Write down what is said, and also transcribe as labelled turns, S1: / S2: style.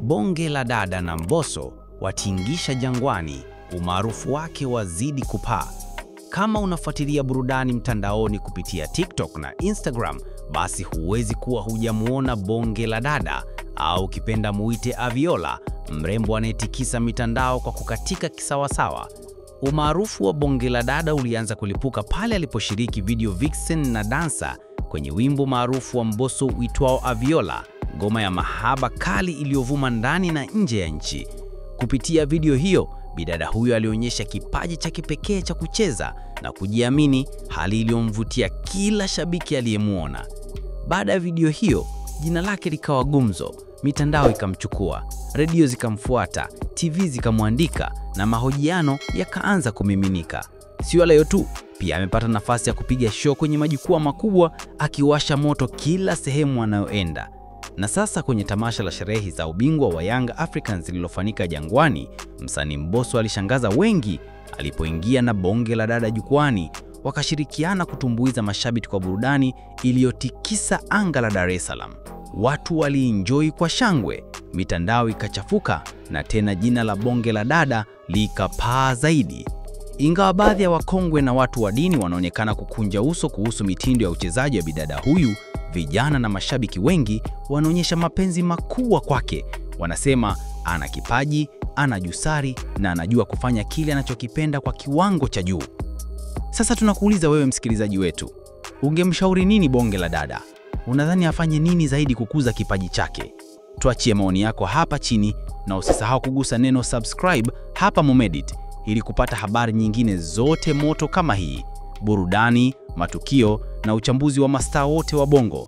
S1: Bonge la Dada na Mbosso watingisha jangwani, umaarufu wake wazidi kupaa. Kama unafuatilia burudani mtandaoni kupitia TikTok na Instagram, basi huwezi kuwa hujamuona Bonge la Dada, au ukipenda muite Aviola, mrembo anayetikisa mitandao kwa kukatika kisawasawa. Umaarufu wa Bonge la Dada ulianza kulipuka pale aliposhiriki video vixen na dansa kwenye wimbo maarufu wa Mbosso uitwao Aviola, ngoma ya mahaba kali iliyovuma ndani na nje ya nchi. Kupitia video hiyo, bidada huyo alionyesha kipaji cha kipekee cha kucheza na kujiamini, hali iliyomvutia kila shabiki aliyemuona. Baada ya video hiyo, jina lake likawa gumzo, mitandao ikamchukua, redio zikamfuata, TV zikamwandika na mahojiano yakaanza kumiminika. Sio hayo tu, pia amepata nafasi ya kupiga show kwenye majukwaa makubwa, akiwasha moto kila sehemu anayoenda. Na sasa kwenye tamasha la sherehe za ubingwa wa Young Africans lililofanyika Jangwani, msanii Mbosso alishangaza wengi alipoingia na Bonge la Dada jukwani, wakashirikiana kutumbuiza mashabiki kwa burudani iliyotikisa anga la Dar es Salaam. Watu walienjoy kwa shangwe, mitandao ikachafuka, na tena jina la Bonge la Dada likapaa zaidi. Ingawa baadhi ya wakongwe na watu wa dini wanaonekana kukunja uso kuhusu mitindo ya uchezaji wa bidada huyu, vijana na mashabiki wengi wanaonyesha mapenzi makubwa kwake. Wanasema ana kipaji, ana jusari na anajua kufanya kile anachokipenda kwa kiwango cha juu. Sasa tunakuuliza wewe msikilizaji wetu, ungemshauri nini Bonge la Dada? Unadhani afanye nini zaidi kukuza kipaji chake? Tuachie maoni yako hapa chini, na usisahau kugusa neno subscribe hapa Momedit ili kupata habari nyingine zote moto kama hii, burudani, matukio na uchambuzi wa mastaa wote wa Bongo.